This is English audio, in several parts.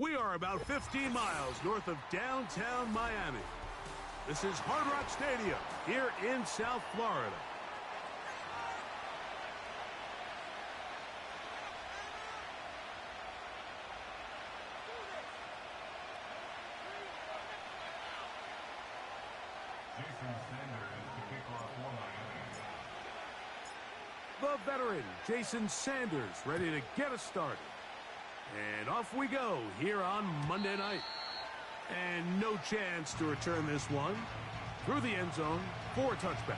We are about 15 miles north of downtown Miami. This is Hard Rock Stadium here in South Florida. The veteran, Jason Sanders, ready to get us started. And off we go here on Monday night. And no chance to return this one through the end zone for a touchback.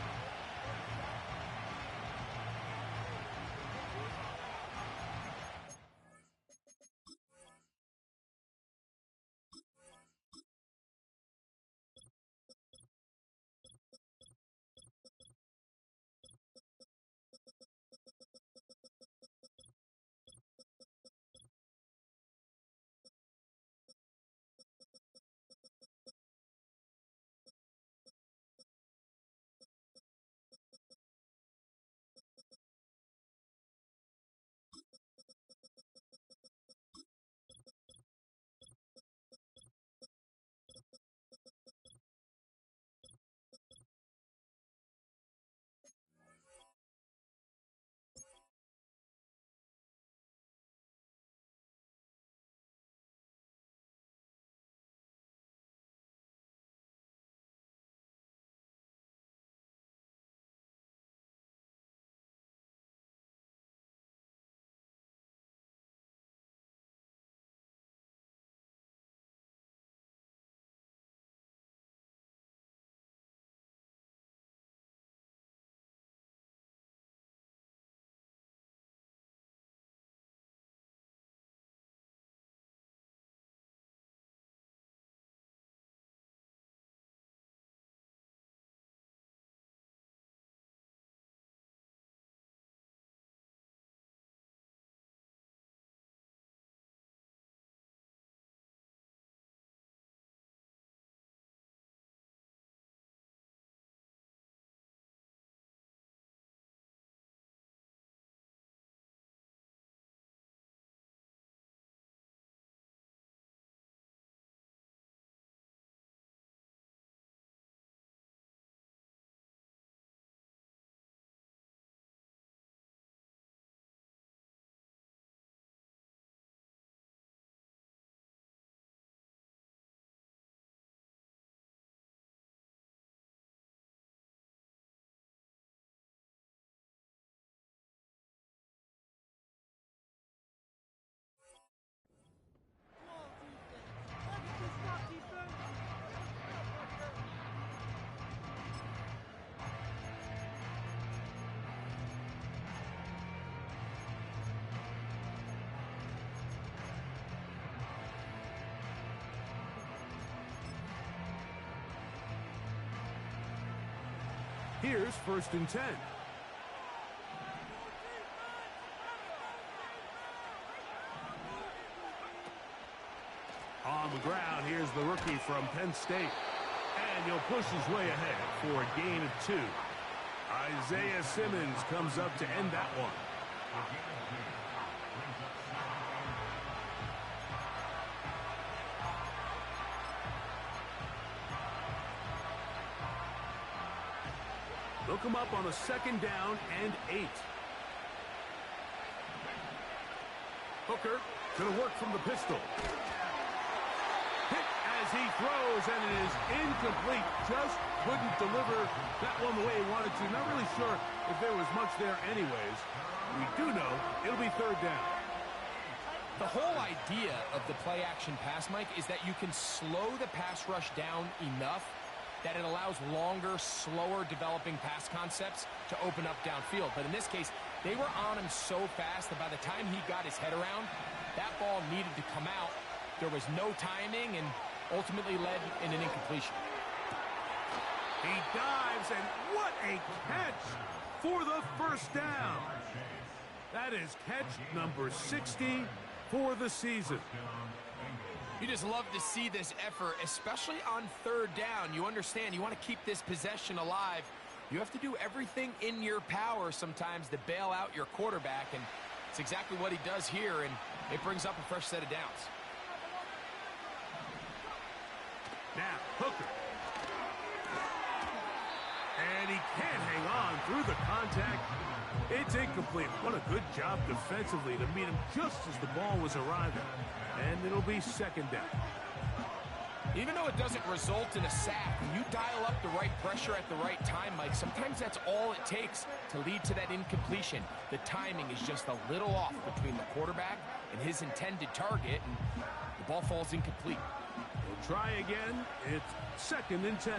Here's 1st and 10. On the ground, here's the rookie from Penn State. And he'll push his way ahead for a gain of 2. Isaiah Simmons comes up to end that one. They'll come up on a 2nd down and 8. Hooker going to work from the pistol. Hit as he throws, and it is incomplete. Just couldn't deliver that one the way he wanted to. Not really sure if there was much there anyways. We do know it'll be 3rd down. The whole idea of the play-action pass, Mike, is that you can slow the pass rush down enough that it allows longer, slower developing pass concepts to open up downfield. But in this case, they were on him so fast that by the time he got his head around, that ball needed to come out. There was no timing and ultimately led in an incompletion. He dives, and what a catch for the 1st down. That is catch number 60 for the season. You just love to see this effort, especially on 3rd down. You understand, you want to keep this possession alive. You have to do everything in your power sometimes to bail out your quarterback, and it's exactly what he does here, and it brings up a fresh set of downs. Now, Hooker. And he can't hang on through the contact. It's incomplete. What a good job defensively to meet him just as the ball was arriving. And it'll be second down. Even though it doesn't result in a sack, when you dial up the right pressure at the right time, Mike, sometimes that's all it takes to lead to that incompletion. The timing is just a little off between the quarterback and his intended target, and the ball falls incomplete. We'll try again. It's second and 10.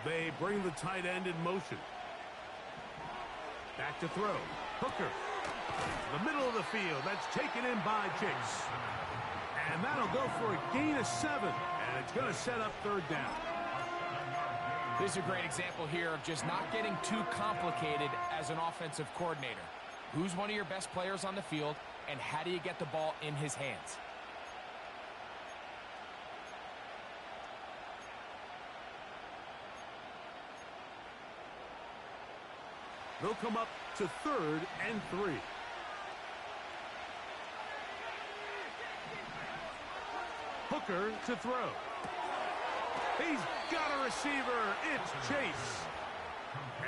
They bring the tight end in motion. Back to throw. Hooker. The middle of the field. That's taken in by Chase. And that'll go for a gain of 7. And it's going to set up third down. This is a great example here of just not getting too complicated as an offensive coordinator. Who's one of your best players on the field, and how do you get the ball in his hands? They'll come up to third and 3. Hooker to throw. He's got a receiver. It's Chase.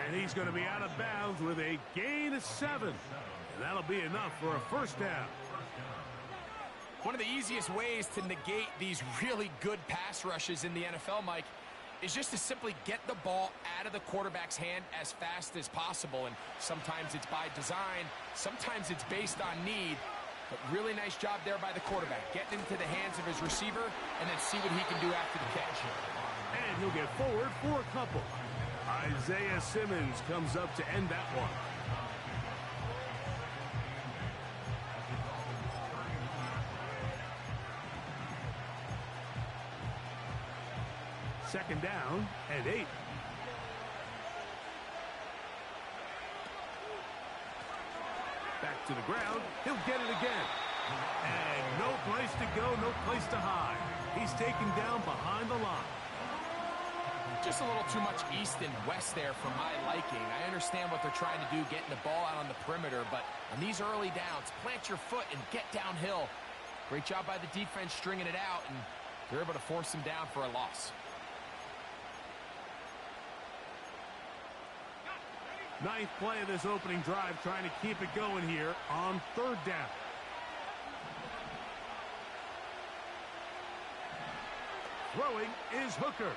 And he's going to be out of bounds with a gain of 7. And that'll be enough for a first down. One of the easiest ways to negate these really good pass rushes in the NFL, Mike, is just to simply get the ball out of the quarterback's hand as fast as possible. And sometimes it's by design, sometimes it's based on need. But really nice job there by the quarterback, getting into the hands of his receiver and then see what he can do after the catch. And he'll get forward for a couple. Isaiah Simmons comes up to end that one. Second down and 8. Back to the ground. He'll get it again. And no place to go, no place to hide. He's taken down behind the line. Just a little too much east and west there for my liking. I understand what they're trying to do, getting the ball out on the perimeter, but on these early downs, plant your foot and get downhill. Great job by the defense stringing it out, and they're able to force him down for a loss. Ninth play of this opening drive, trying to keep it going here on third down. Throwing is Hooker.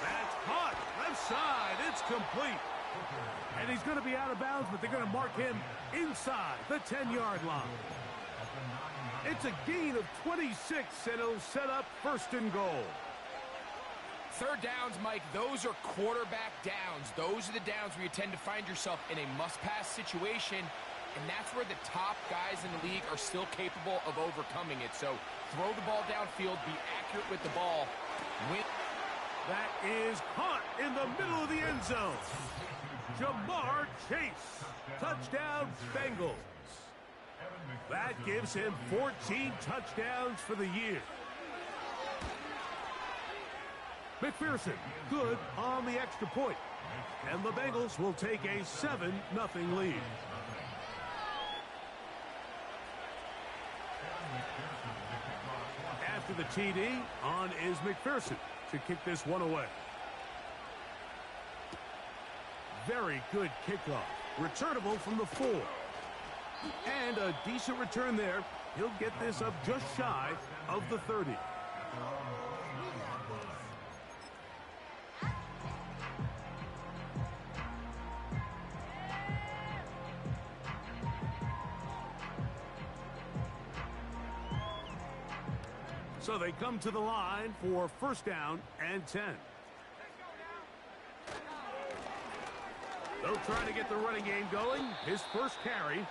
That's caught. Left side. It's complete. And he's going to be out of bounds, but they're going to mark him inside the 10-yard line. It's a gain of 26, and it'll set up first and goal. Third downs, Mike, those are quarterback downs. Those are the downs where you tend to find yourself in a must-pass situation, and that's where the top guys in the league are still capable of overcoming it. So throw the ball downfield, be accurate with the ball. Win. That is caught in the middle of the end zone. Jamar Chase. Touchdown, Bengals. That gives him 14 touchdowns for the year. McPherson, good on the extra point. And the Bengals will take a 7-0 lead. After the TD, on is McPherson to kick this one away. Very good kickoff. Returnable from the 4. And a decent return there. He'll get this up just shy of the 30. So they come to the line for first down and 10. They'll try to get the running game going. His first carry.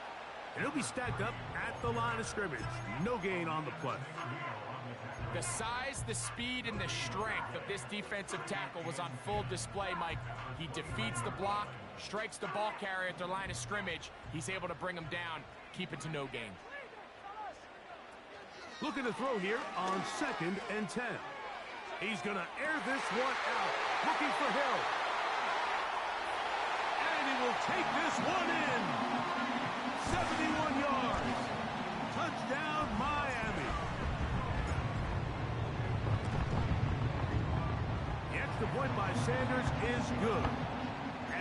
And he'll be stacked up at the line of scrimmage. No gain on the play. The size, the speed, and the strength of this defensive tackle was on full display, Mike. He defeats the block, strikes the ball carrier at the line of scrimmage. He's able to bring him down, keep it to no gain. Looking to throw here on second and 10. He's going to air this one out. Looking for Hill. And he will take this one in. 71 yards. Touchdown, Miami. The extra point by Sanders is good.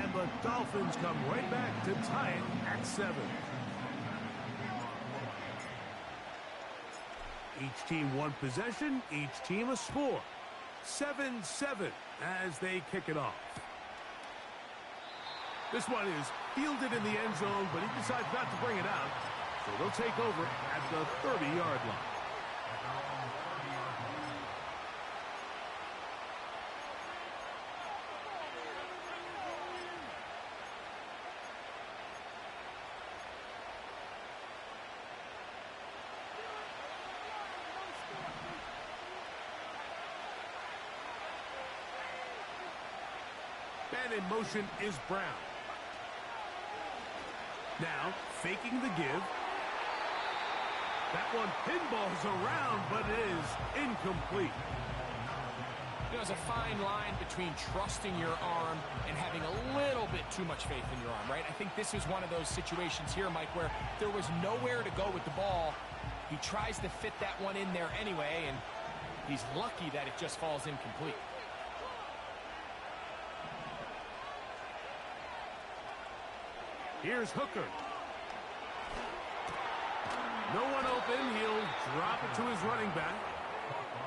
And the Dolphins come right back to tie it at 7. Each team one possession, each team a score. 7-7 as they kick it off. This one is fielded in the end zone, but he decides not to bring it out. So they'll take over at the 30-yard line. And in motion is Brown. Now, faking the give. That one pinballs around, but it is incomplete. There's a fine line between trusting your arm and having a little bit too much faith in your arm, right? I think this is one of those situations here, Mike, where there was nowhere to go with the ball. He tries to fit that one in there anyway, and he's lucky that it just falls incomplete. Here's Hooker. No one open. He'll drop it to his running back.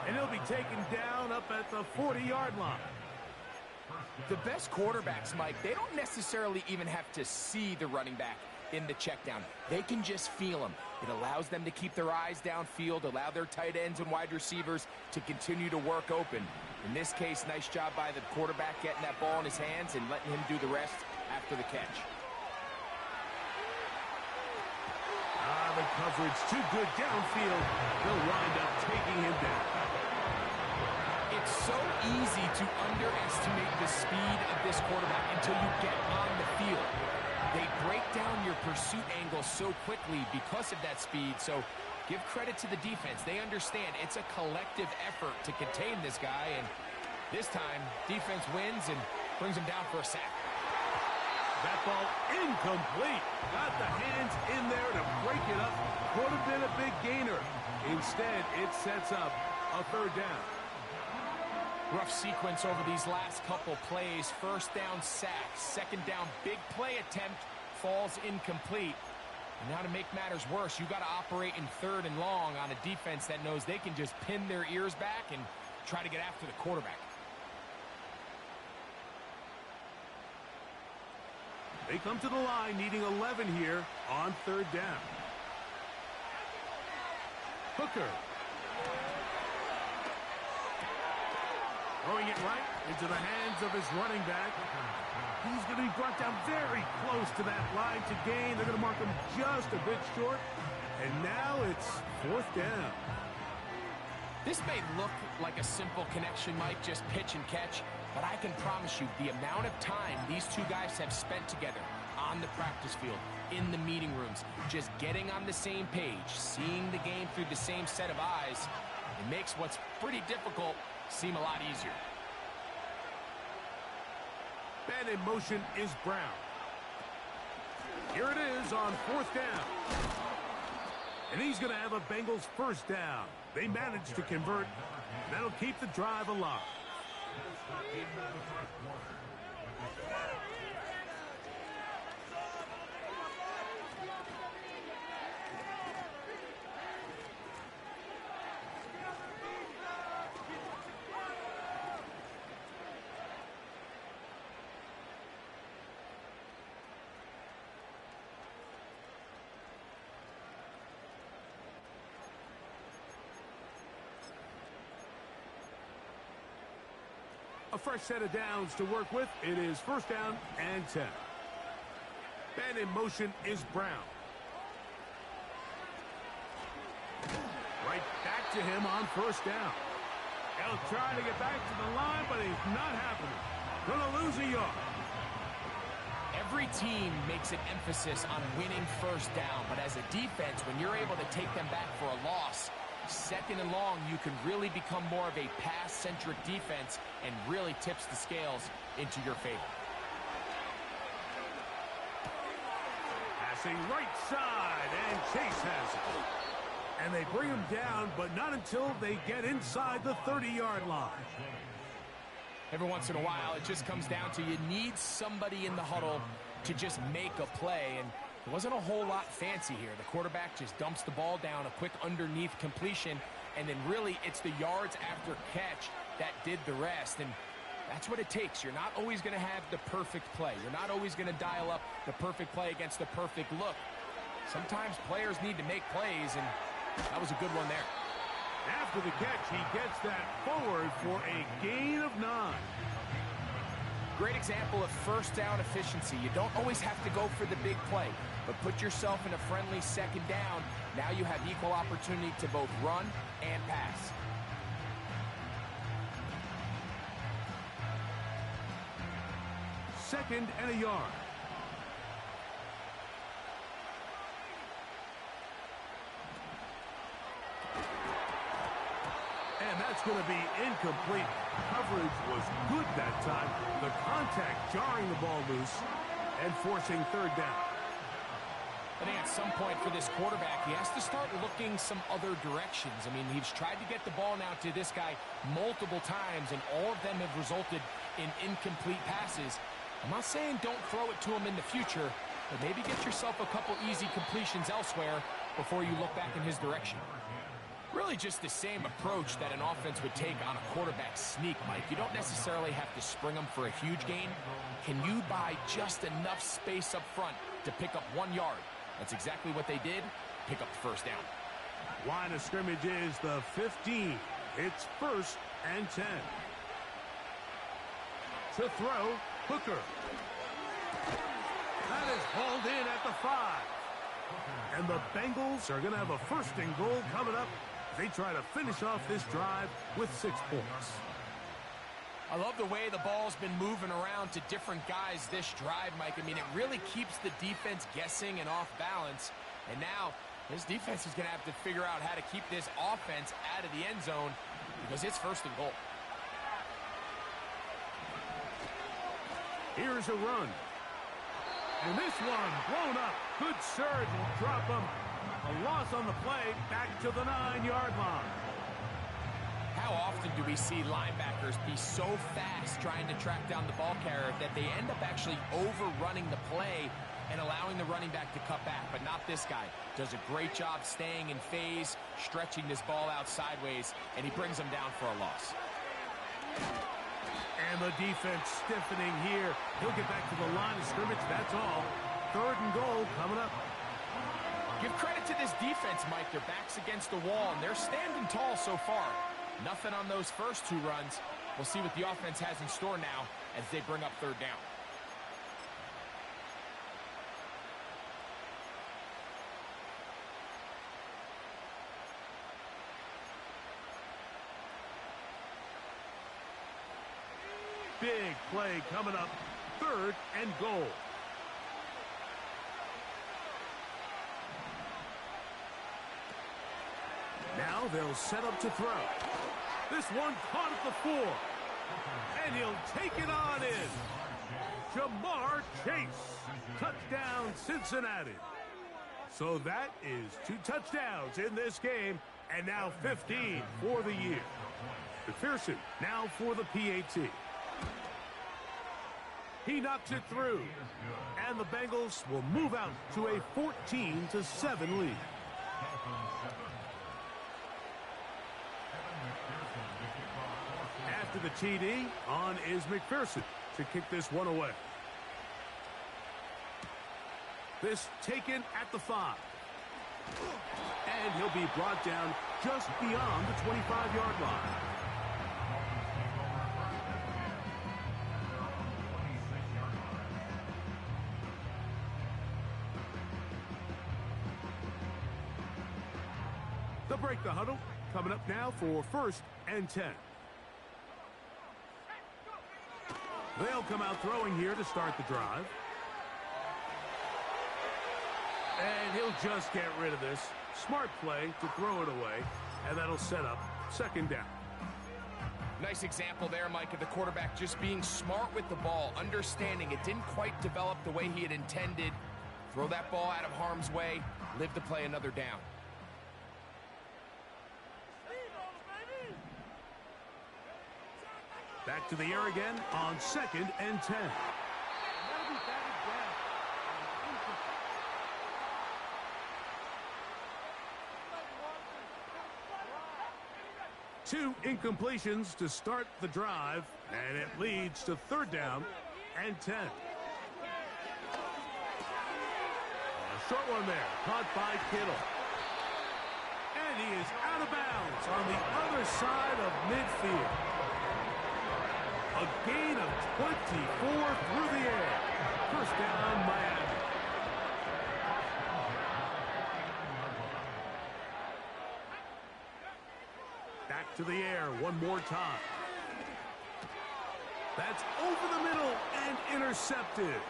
And he'll be taken down up at the 40-yard line. The best quarterbacks, Mike, they don't necessarily even have to see the running back in the check down. They can just feel him. It allows them to keep their eyes downfield, allow their tight ends and wide receivers to continue to work open. In this case, nice job by the quarterback getting that ball in his hands and letting him do the rest after the catch. The coverage too good downfield. They'll wind up taking him down. It's so easy to underestimate the speed of this quarterback until you get on the field. They break down your pursuit angle so quickly because of that speed, so give credit to the defense. They understand it's a collective effort to contain this guy, and this time, defense wins and brings him down for a sack. That ball incomplete. Got the hands in there to break it up. Could have been a big gainer. Instead, it sets up a 3rd down. Rough sequence over these last couple plays. 1st down sack. 2nd down big play attempt falls incomplete. And now to make matters worse, you got to operate in 3rd and long on a defense that knows they can just pin their ears back and try to get after the quarterback. They come to the line needing 11 here on 3rd down. Hooker. Throwing it right into the hands of his running back. He's going to be brought down very close to that line to gain. They're going to mark him just a bit short. And now it's 4th down. This may look like a simple connection, Mike, just pitch and catch. But I can promise you the amount of time these two guys have spent together on the practice field, in the meeting rooms, just getting on the same page, seeing the game through the same set of eyes, it makes what's pretty difficult seem a lot easier. And in motion is Brown. Here it is on 4th down. And he's going to have a Bengals 1st down. They managed to convert. That'll keep the drive alive. A fresh set of downs to work with. It is 1st down and 10. And in motion is Brown. Right back to him on 1st down. He'll try to get back to the line, but it's not happening. Gonna lose a yard. Every team makes an emphasis on winning 1st down, but as a defense, when you're able to take them back for a loss, 2nd and long, you can really become more of a pass-centric defense and really tips the scales into your favor. Passing right side, and Chase has it. And they bring him down, but not until they get inside the 30-yard line. Every once in a while, it just comes down to you need somebody in the huddle to just make a play. And it wasn't a whole lot fancy here. The quarterback just dumps the ball down, a quick underneath completion, and then really it's the yards after catch that did the rest. And that's what it takes. You're not always going to have the perfect play. You're not always going to dial up the perfect play against the perfect look. Sometimes players need to make plays, and that was a good one there. After the catch, he gets that forward for a gain of 9. Great example of first down efficiency. You don't always have to go for the big play, but put yourself in a friendly second down. Now you have equal opportunity to both run and pass. Second and a yard. And that's going to be incomplete. Coverage was good that time. The contact jarring the ball loose and forcing third down. I think at some point for this quarterback, he has to start looking some other directions. I mean, he's tried to get the ball now to this guy multiple times, and all of them have resulted in incomplete passes. I'm not saying don't throw it to him in the future, but maybe get yourself a couple easy completions elsewhere before you look back in his direction. Really just the same approach that an offense would take on a quarterback sneak, Mike. You don't necessarily have to spring them for a huge gain. Can you buy just enough space up front to pick up 1 yard? That's exactly what they did. Pick up the first down. Line of scrimmage is the 15. It's 1st and 10. To throw, Hooker. That is hauled in at the 5. And the Bengals are going to have a 1st and goal coming up. They try to finish off this drive with 6 points. I love the way the ball's been moving around to different guys this drive, Mike. I mean, it really keeps the defense guessing and off balance. And now this defense is going to have to figure out how to keep this offense out of the end zone because it's 1st and goal. Here's a run. And this one blown up. Good surge will drop him. A loss on the play, back to the 9-yard line. How often do we see linebackers be so fast trying to track down the ball carrier that they end up actually overrunning the play and allowing the running back to cut back? But not this guy. Does a great job staying in phase, stretching this ball out sideways, and he brings them down for a loss. And the defense stiffening here. He'll get back to the line of scrimmage, that's all. 3rd and goal coming up. Give credit to this defense, Mike. Their back's against the wall, and they're standing tall so far. Nothing on those first 2 runs. We'll see what the offense has in store now as they bring up 3rd down. Big play coming up. 3rd and goal. Now they'll set up to throw. This one caught at the 4. And he'll take it on in. Jamar Chase. Touchdown, Cincinnati. So that is 2 touchdowns in this game. And now 15 for the year. McPherson now for the PAT. He knocks it through. And the Bengals will move out to a 14-7 lead. After the TD, on is McPherson to kick this one away. This taken at the 5. And he'll be brought down just beyond the 25-yard line. They'll break the huddle. Coming up now for 1st and 10. They'll come out throwing here to start the drive. And he'll just get rid of this. Smart play to throw it away. And that'll set up 2nd down. Nice example there, Mike, of the quarterback just being smart with the ball, understanding it didn't quite develop the way he had intended. Throw that ball out of harm's way, live to play another down. Back to the air again on 2nd and 10. 2 incompletions to start the drive, and it leads to 3rd down and 10. A short one there, caught by Kittle. And he is out of bounds on the other side of midfield. A gain of 24 through the air. 1st down, Miami. Back to the air one more time. That's over the middle and intercepted.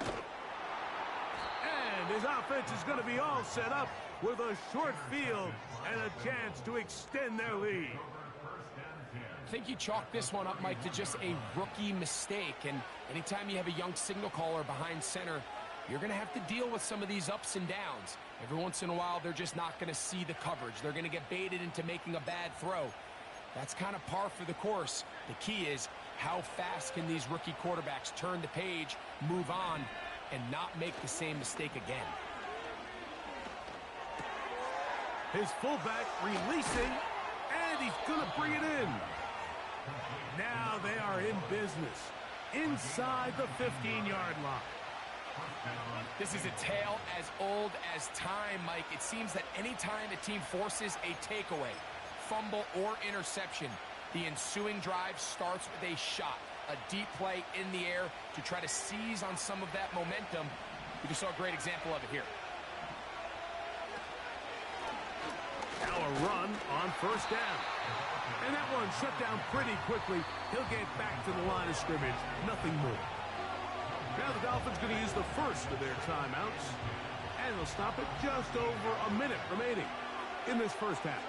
And his offense is going to be all set up with a short field and a chance to extend their lead. I think you chalk this one up, Mike, to just a rookie mistake. And anytime you have a young signal caller behind center, you're going to have to deal with some of these ups and downs. Every once in a while, they're just not going to see the coverage. They're going to get baited into making a bad throw. That's kind of par for the course. The key is how fast can these rookie quarterbacks turn the page, move on, and not make the same mistake again. His fullback releasing, and he's going to bring it in. Now they are in business inside the 15-yard line. This is a tale as old as time, Mike. It seems that any time a team forces a takeaway, fumble, or interception, the ensuing drive starts with a shot, a deep play in the air to try to seize on some of that momentum. We just saw a great example of it here. Now a run on 1st down. And that one shut down pretty quickly. He'll get back to the line of scrimmage. Nothing more. Now the Dolphins going to use the first of their timeouts. And they'll stop it just over a minute remaining in this 1st half.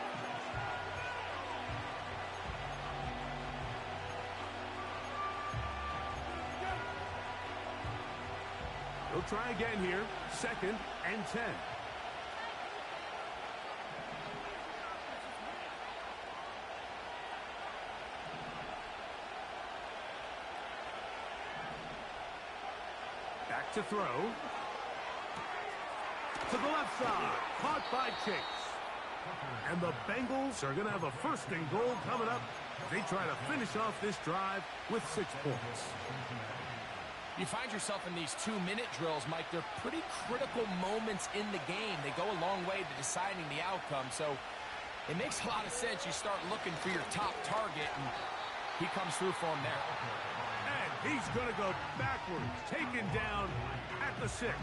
He'll try again here. 2nd and 10. Back to throw. To the left side. Caught by Chase. And the Bengals are going to have a 1st and goal coming up. They try to finish off this drive with 6 points. You find yourself in these 2-minute drills, Mike. They're pretty critical moments in the game. They go a long way to deciding the outcome. So it makes a lot of sense. You start looking for your top target, and he comes through for him there. And he's going to go backwards, taken down at the 6.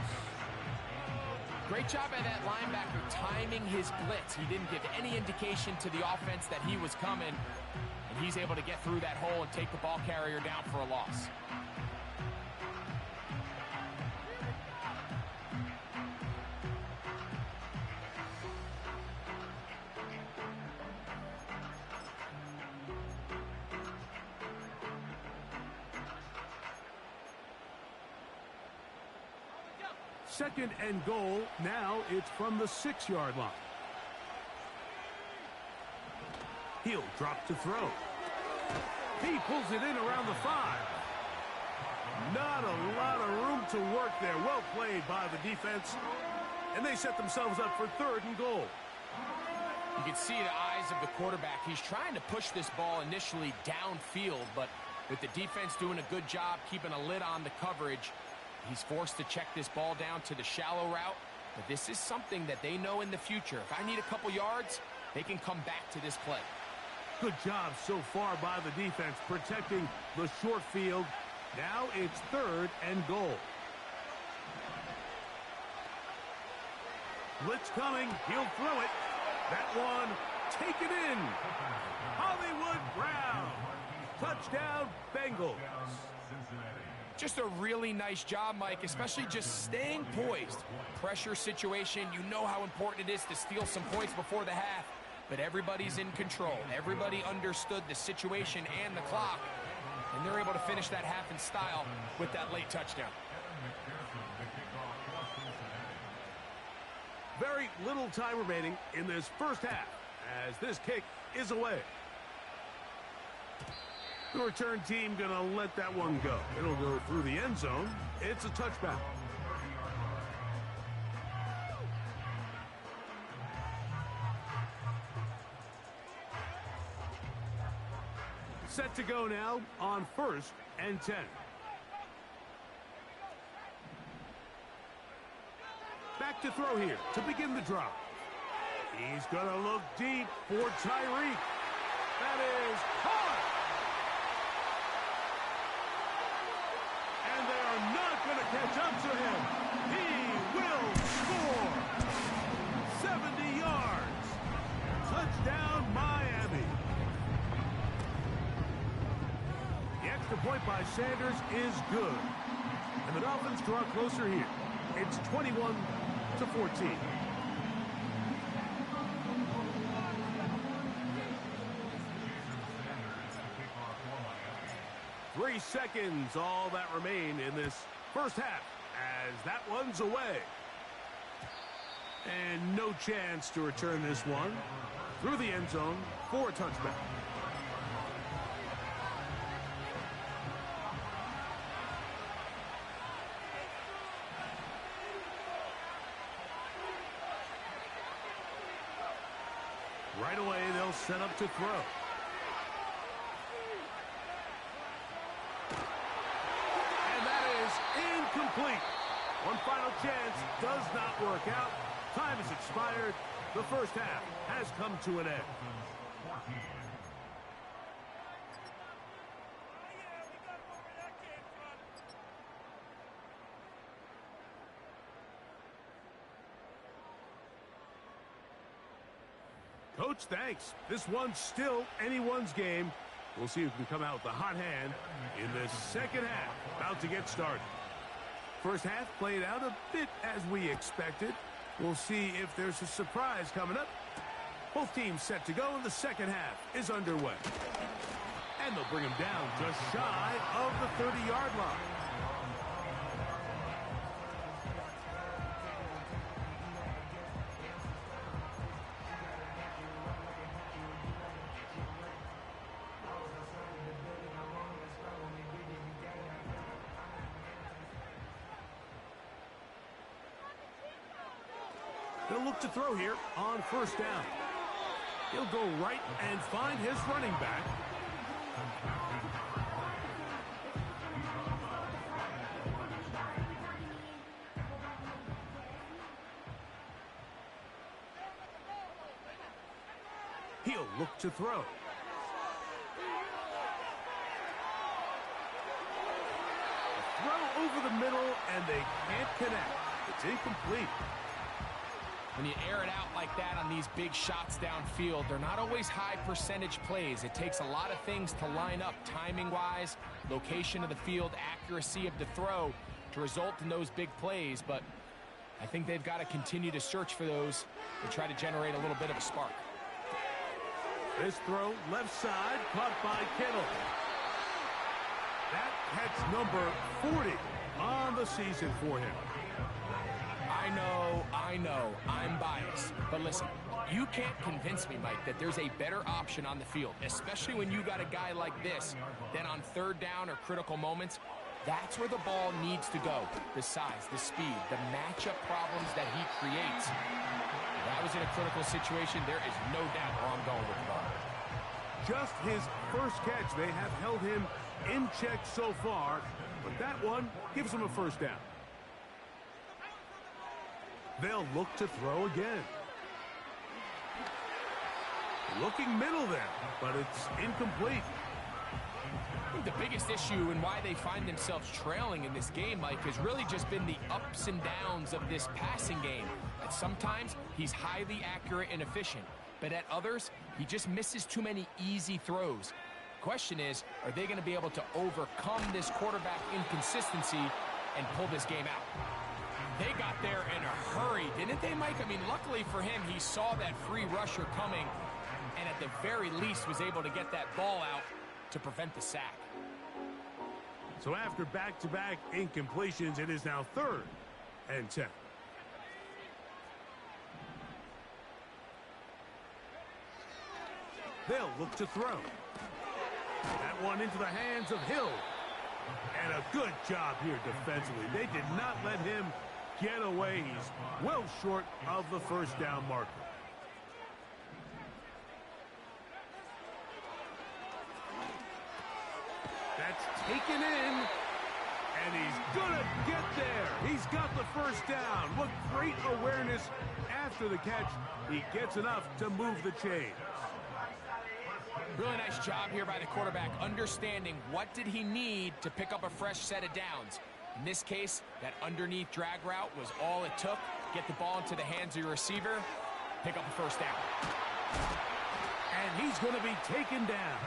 Great job by that linebacker timing his blitz. He didn't give any indication to the offense that he was coming, and he's able to get through that hole and take the ball carrier down for a loss. Second and goal. Now it's from the 6-yard line. He'll drop to throw. He pulls it in around the 5. Not a lot of room to work there. Well played by the defense. And they set themselves up for 3rd and goal. You can see the eyes of the quarterback. He's trying to push this ball initially downfield, but with the defense doing a good job keeping a lid on the coverage, he's forced to check this ball down to the shallow route. But this is something that they know in the future. If I need a couple yards, they can come back to this play. Good job so far by the defense protecting the short field. Now it's 3rd and goal. Blitz coming. He'll throw it. That one taken in. Hollywood Brown. Touchdown, Bengals. Just a really nice job, Mike, especially just staying poised. Pressure situation, you know how important it is to steal some points before the half, but everybody's in control. Everybody understood the situation and the clock, and they're able to finish that half in style with that late touchdown. Very little time remaining in this 1st half as this kick is away. The return team going to let that one go. It'll go through the end zone. It's a touchback. Set to go now on 1st and 10. Back to throw here to begin the drive. He's going to look deep for Tyreek. That is caught. And they are not going to catch up to him. He will score. 70 yards. Touchdown, Miami. The extra point by Sanders is good. And the Dolphins draw closer here. It's 21-14. 3 seconds, all that remain in this first half, as that one's away. And no chance to return this one through the end zone for a touchback. Right away, they'll set up to throw. Incomplete. One final chance does not work out. Time has expired. The first half has come to an end. Coach, thanks. This one's still anyone's game. We'll see who can come out with the hot hand in the second half. About to get started. First half played out a bit as we expected. We'll see if there's a surprise coming up. Both teams set to go, and the second half is underway. And they'll bring him down just shy of the 30-yard line. They'll look to throw here on first down. He'll go right and find his running back. He'll look to throw. A throw over the middle, and they can't connect. It's incomplete. When you air it out like that on these big shots downfield, they're not always high percentage plays. It takes a lot of things to line up timing-wise, location of the field, accuracy of the throw to result in those big plays. But I think they've got to continue to search for those and try to generate a little bit of a spark. This throw, left side, caught by Kittle. That catch number 40 on the season for him. I know, I'm biased. But listen, you can't convince me, Mike, that there's a better option on the field, especially when you got a guy like this, than on third down or critical moments. That's where the ball needs to go. The size, the speed, the matchup problems that he creates. If I was in a critical situation, there is no doubt where I'm going with the ball. Just his first catch. They have held him in check so far, but that one gives him a first down. They'll look to throw again. Looking middle there, but it's incomplete. I think the biggest issue and why they find themselves trailing in this game, Mike, has really just been the ups and downs of this passing game. At sometimes, he's highly accurate and efficient, but at others, he just misses too many easy throws. Question is, are they going to be able to overcome this quarterback inconsistency and pull this game out? They got there in a hurry, didn't they, Mike? I mean, luckily for him, he saw that free rusher coming and at the very least was able to get that ball out to prevent the sack. So after back-to-back incompletions, it is now 3rd and 10. They'll look to throw. That one into the hands of Hill. And a good job here defensively. They did not let him get away. He's well short of the first down marker. That's taken in. And he's gonna get there. He's got the first down. What great awareness after the catch. He gets enough to move the chains. Really nice job here by the quarterback, understanding what did he need to pick up a fresh set of downs. In this case, that underneath drag route was all it took. Get the ball into the hands of your receiver, pick up a first down. And he's going to be taken down.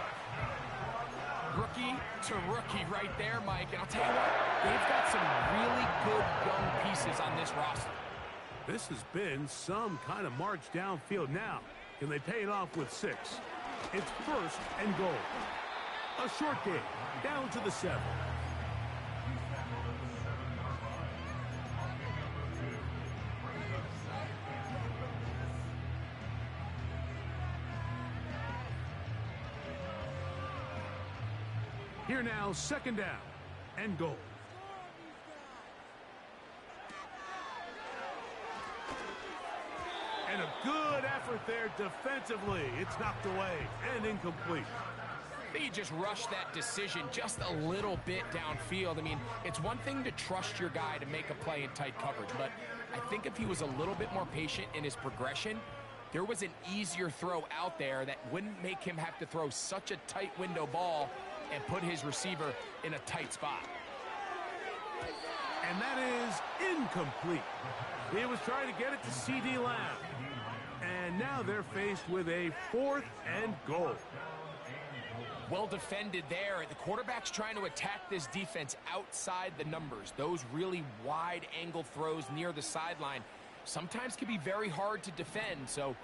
Rookie to rookie right there, Mike. And I'll tell you what, they've got some really good young pieces on this roster. This has been some kind of march downfield now. Can they pay it off with 6? It's first and goal. A short game, down to the 7. Here now, second down and goal. And a good effort there defensively. It's knocked away and incomplete. I think he just rushed that decision just a little bit downfield. I mean, it's one thing to trust your guy to make a play in tight coverage, but I think if he was a little bit more patient in his progression, there was an easier throw out there that wouldn't make him have to throw such a tight window ball and put his receiver in a tight spot. And that is incomplete. He was trying to get it to C.D. Lamb. And now they're faced with a 4th and goal. Well defended there. The quarterback's trying to attack this defense outside the numbers. Those really wide angle throws near the sideline sometimes can be very hard to defend. So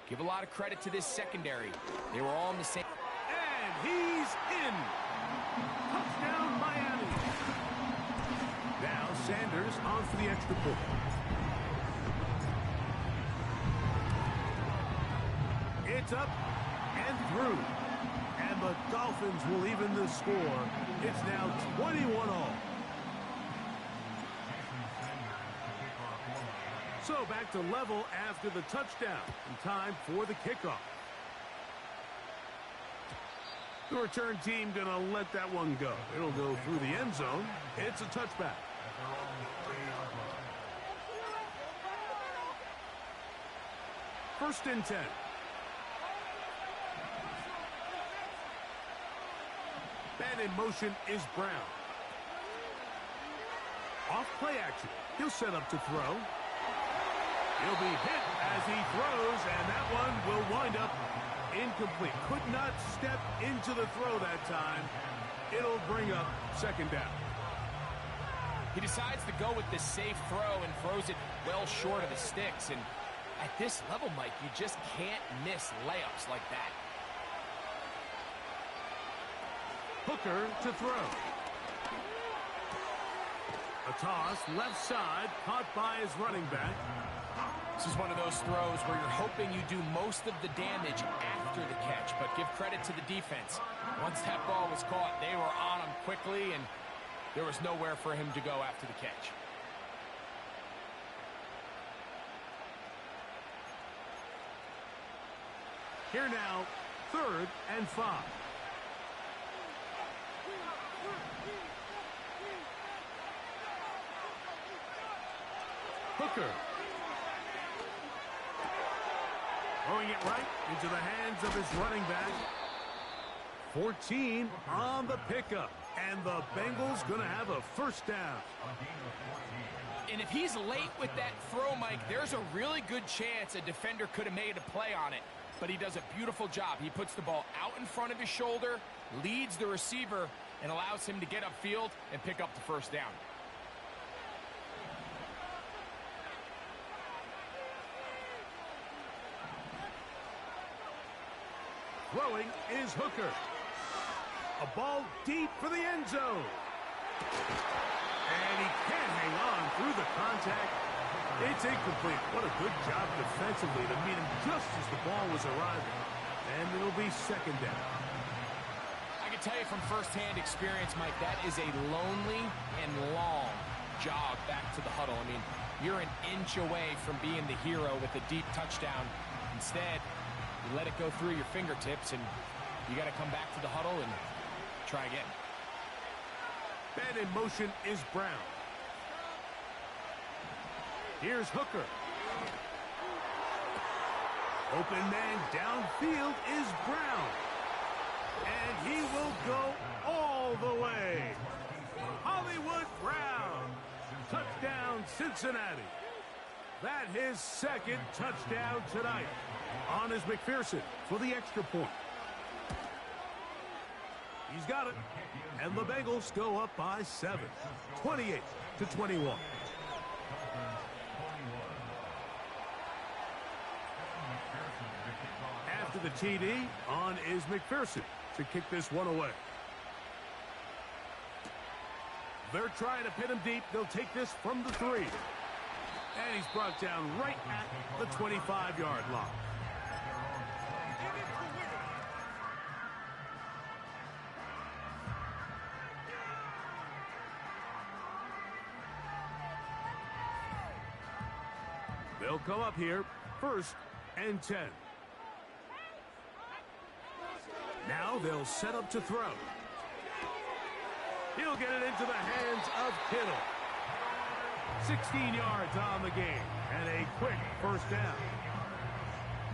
give a lot of credit to this secondary. They were all in the same. And he's in. Touchdown, Miami. Now Sanders on for the extra point. It's up and through. And the Dolphins will even the score. It's now 21-all. So back to level after the touchdown. And time for the kickoff. The return team going to let that one go. It'll go through the end zone. It's a touchback. First and 10. Man in motion is Brown. Off play action. He'll set up to throw. He'll be hit as he throws, and that one will wind up incomplete. Could not step into the throw that time. It'll bring up second down. He decides to go with the safe throw and throws it well short of the sticks. And at this level, Mike, you just can't miss layups like that. Hooker to throw. A toss, left side, caught by his running back. This is one of those throws where you're hoping you do most of the damage after the catch, but give credit to the defense. Once that ball was caught, they were on him quickly, and there was nowhere for him to go after the catch. Here now, 3rd and 5. Hooker. Throwing it right into the hands of his running back. 14 on the pickup. And the Bengals going to have a first down. And if he's late with that throw, Mike, there's a really good chance a defender could have made a play on it. But he does a beautiful job. He puts the ball out in front of his shoulder, leads the receiver, and allows him to get upfield and pick up the first down. Throwing is Hooker. A ball deep for the end zone. And he can't hang on through the contact. It's incomplete. What a good job defensively to meet him just as the ball was arriving. And it'll be second down. I can tell you from firsthand experience, Mike, that is a lonely and long jog back to the huddle. I mean, you're an inch away from being the hero with a deep touchdown. Instead, you let it go through your fingertips, and you got to come back to the huddle and try again. Man in motion is Brown. Here's Hooker. Open man downfield is Brown. And he will go all the way. Hollywood Brown. Touchdown, Cincinnati. That his second touchdown tonight. On is McPherson for the extra point. He's got it. And the Bengals go up by 7. 28-21. After the TD, on is McPherson to kick this one away. They're trying to pin him deep. They'll take this from the 3. And he's brought down right at the 25-yard line. They'll come up here, 1st and 10. Now they'll set up to throw. He'll get it into the hands of Kittle. 16 yards on the game, and a quick 1st down.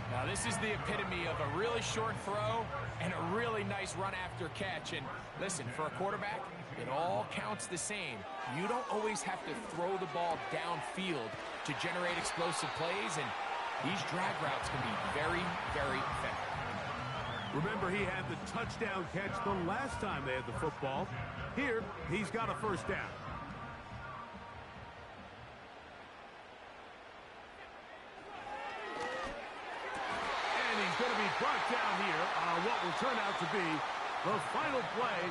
Now this is the epitome of a really short throw and a really nice run after catch. And listen, for a quarterback, it all counts the same. You don't always have to throw the ball downfield to generate explosive plays, and these drag routes can be very, very effective. Remember, he had the touchdown catch the last time they had the football. Here, he's got a 1st down. And he's going to be brought down here on what will turn out to be the final play.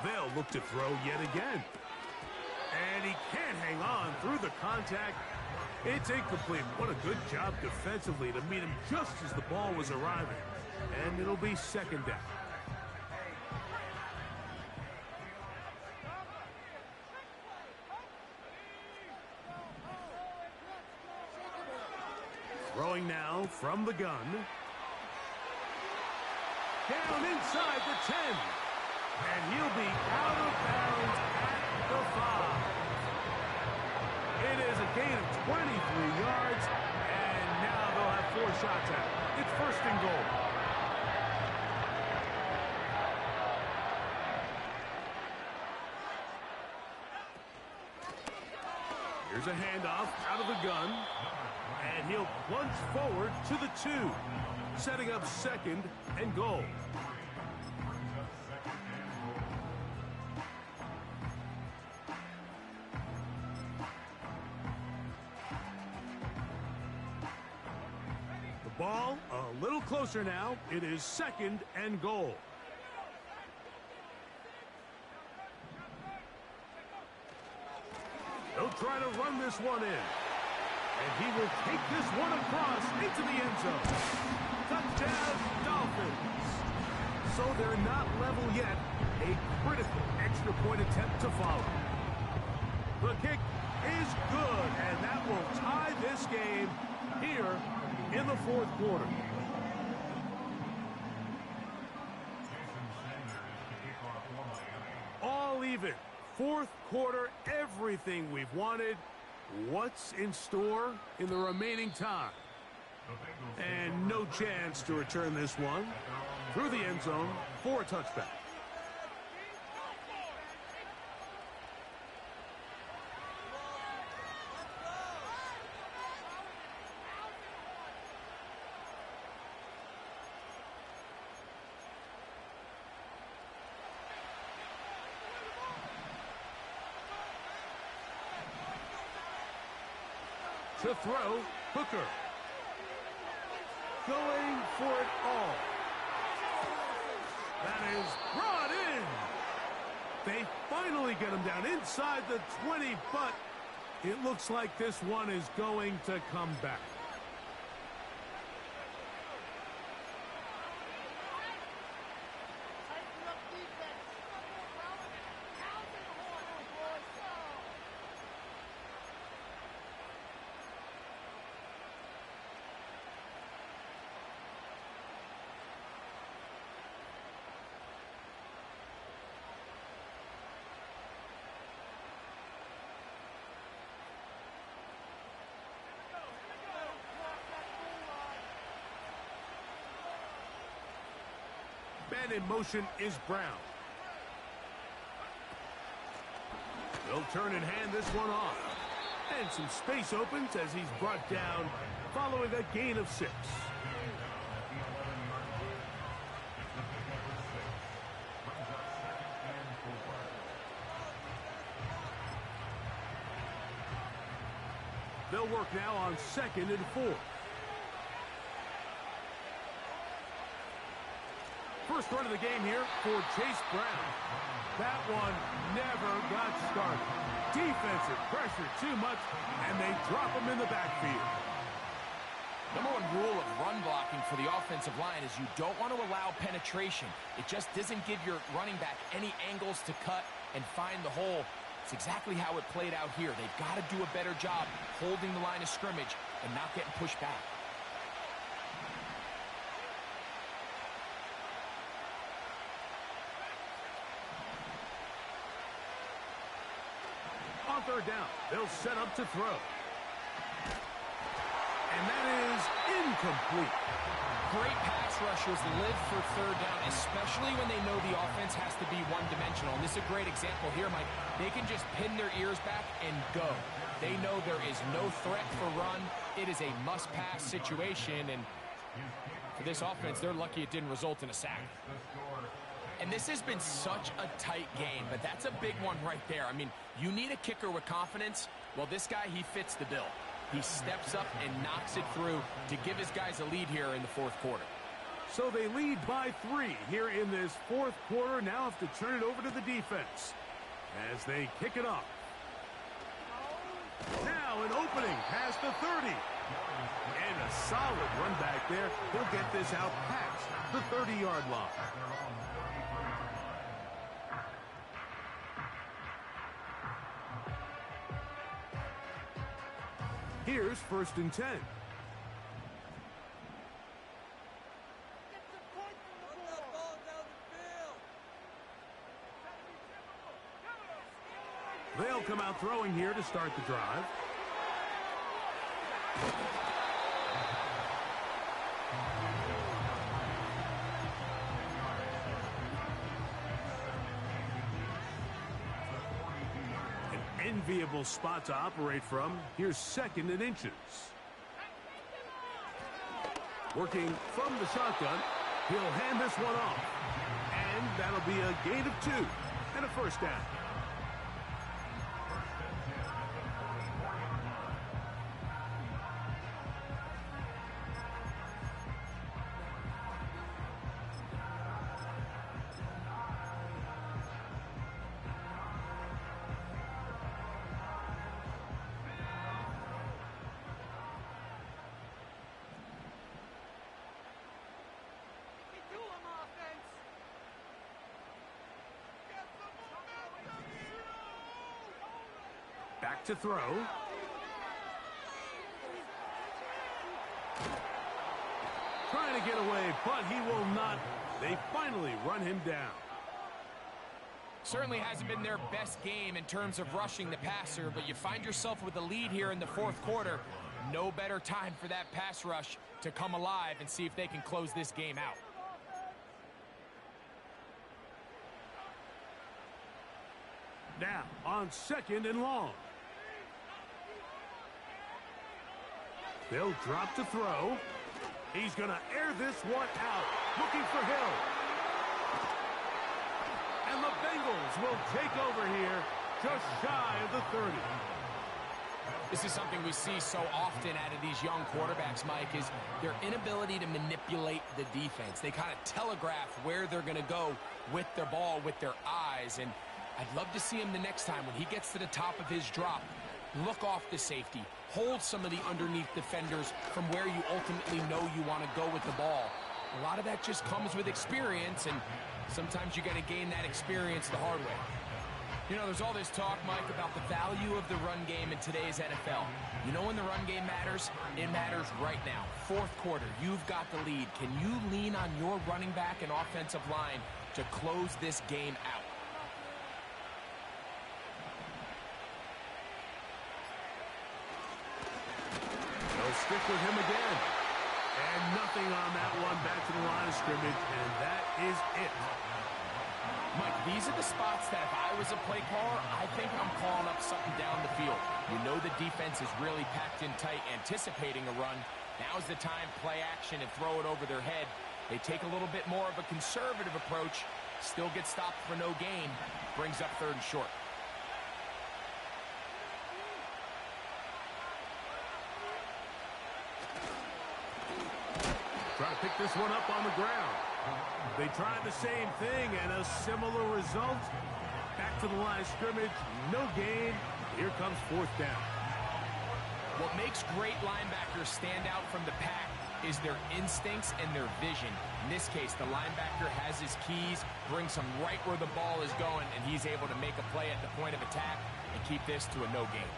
They'll look to throw yet again. And he can't hang on through the contact. It's incomplete. What a good job defensively to meet him just as the ball was arriving. And it'll be 2nd down. Throwing now from the gun. Down inside the 10. And he'll be out of bounds at the 5. It is a gain of 23 yards, and now they'll have 4 shots at it. It's 1st and goal. Here's a handoff out of the gun, and he'll plunge forward to the 2, setting up 2nd and goal. Ball a little closer now. It is 2nd and goal. They'll try to run this one in. And he will take this one across into the end zone. Touchdown, Dolphins. So they're not level yet. A critical extra point attempt to follow. The kick is good, and that will tie this game here in the 4th quarter. All even. 4th quarter, everything we've wanted. What's in store in the remaining time? And no chance to return this one through the end zone for a touchback. To throw, Hooker. Going for it all. That is brought in. They finally get him down inside the 20, but it looks like this one is going to come back. Man in motion is Brown. They'll turn and hand this one off. And some space opens as he's brought down following a gain of 6. They'll work now on 2nd and 4. First run of the game here for Chase Brown. That one never got started. Defensive pressure too much, and they drop him in the backfield. Number one rule of run blocking for the offensive line is you don't want to allow penetration. It just doesn't give your running back any angles to cut and find the hole. It's exactly how it played out here. They've got to do a better job holding the line of scrimmage and not getting pushed back. On 3rd down, they'll set up to throw. And that is incomplete. Great pass rushers live for 3rd down, especially when they know the offense has to be one-dimensional. And this is a great example here, Mike. They can just pin their ears back and go. They know there is no threat for run. It is a must-pass situation, and for this offense, they're lucky it didn't result in a sack. And this has been such a tight game, but that's a big one right there. I mean, you need a kicker with confidence. Well, this guy, he fits the bill. He steps up and knocks it through to give his guys a lead here in the 4th quarter. So they lead by 3 here in this 4th quarter. Now have to turn it over to the defense as they kick it off. Now an opening past the 30. And a solid run back there. He'll get this out past the 30-yard line. Here's 1st and 10. They'll come out throwing here to start the drive. Enviable spot to operate from. Here's 2nd and inches. Working from the shotgun, he'll hand this one off. And that'll be a gain of 2 and a 1st down. Back to throw. Trying to get away, but he will not. They finally run him down. Certainly hasn't been their best game in terms of rushing the passer, but you find yourself with a lead here in the 4th quarter. No better time for that pass rush to come alive and see if they can close this game out. Now on 2nd and long. They'll drop to throw. He's going to air this one out. Looking for Hill. And the Bengals will take over here just shy of the 30. This is something we see so often out of these young quarterbacks, Mike, is their inability to manipulate the defense. They kind of telegraph where they're going to go with their ball, with their eyes. And I'd love to see him the next time when he gets to the top of his drop, look off the safety, hold some of the underneath defenders from where you ultimately know you want to go with the ball. A lot of that just comes with experience, and sometimes you got to gain that experience the hard way. You know, there's all this talk, Mike, about the value of the run game in today's NFL. You know when the run game matters? It matters right now. Fourth quarter, you've got the lead. Can you lean on your running back and offensive line to close this game out? They'll stick with him again. And nothing on that one, back to the line of scrimmage, and that is it. Mike, these are the spots that if I was a play caller, I think I'm calling up something down the field. You know the defense is really packed in tight, anticipating a run. Now's the time, play action and throw it over their head. They take a little bit more of a conservative approach, still get stopped for no gain, brings up 3rd and short. Try to pick this one up on the ground. They tried the same thing and a similar result. Back to the line of scrimmage, no gain. Here comes 4th down. What makes great linebackers stand out from the pack is their instincts and their vision. In this case, the linebacker has his keys, brings him right where the ball is going, and he's able to make a play at the point of attack and keep this to a no gain.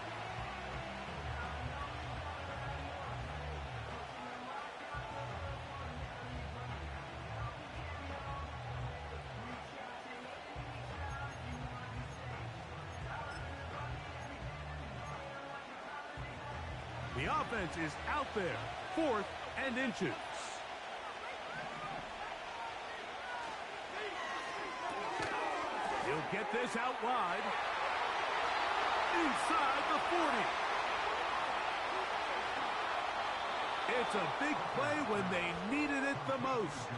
The offense is out there, 4th and inches. He'll get this out wide. Inside the 40. It's a big play when they needed it the most.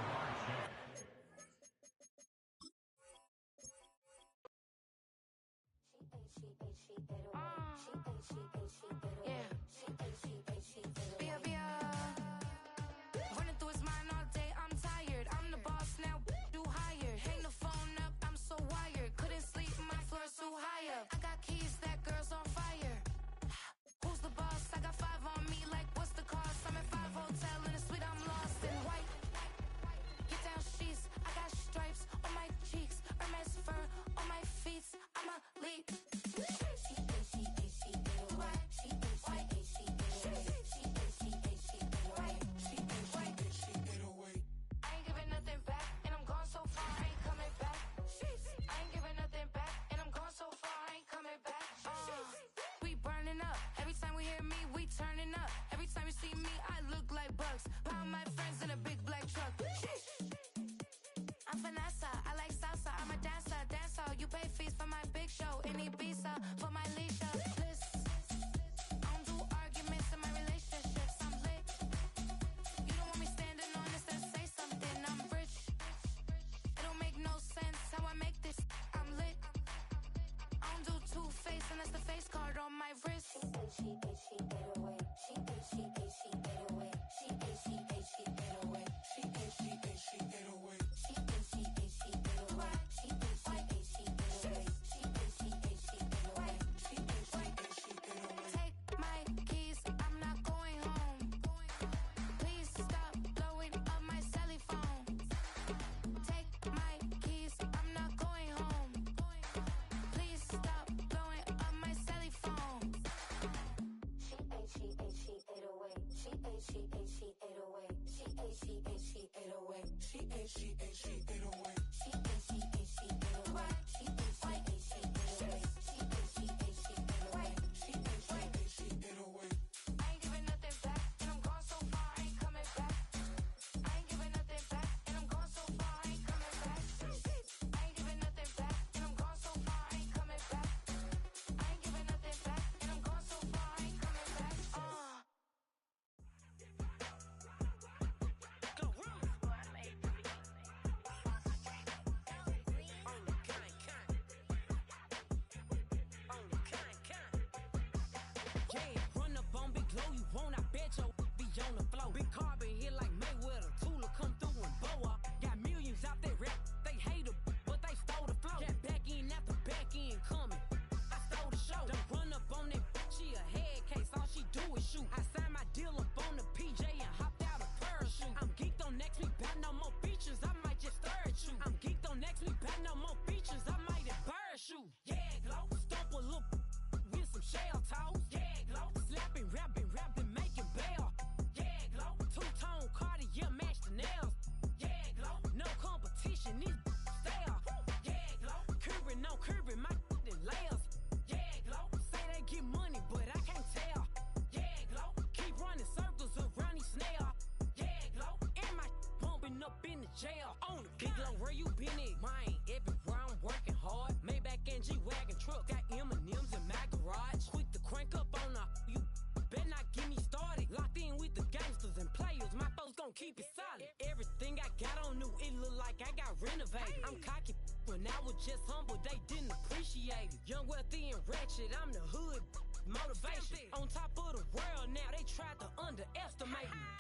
flow. Big carbon hit like Mayweather. Tula come through and boa. Got millions out there rap. They hate her, but they stole the flow. Got back in after back in coming. I stole the show. Don't run up on that. She a head case. All she do is shoot. I signed my deal up on the PJ and hopped out a parachute. I'm geeked on next week. Back no more features. I might just stir at you. I'm geeked on next week. Back no more features. I might embarrass you. Yeah, glow. Stomp a little with some shell toes. Yeah, glow. Slapping, rapping, making bail. Yeah, glow. Two-tone Cartier match the nails. Yeah, glow. No competition, these stale. Yeah, glow. Curving, no curving, my layers. Yeah, glow. Say they get money, but I can't tell. Yeah, glow. Keep running circles around these snail. Yeah, glow. And my bumping up in the jail. On the big glow, where you been at? Mine, everywhere I'm working hard. Maybach and G-Wagon truck. Got M&M's in my garage. Quick to crank up on her. You better not get me started. Locked in with the gangsters and players. My folks gon' keep it solid. Everything I got on new, it look like I got renovated. I'm cocky when I was just humble, they didn't appreciate it. Young, wealthy, and ratchet, I'm the hood motivation. On top of the world now, they tried to underestimate me.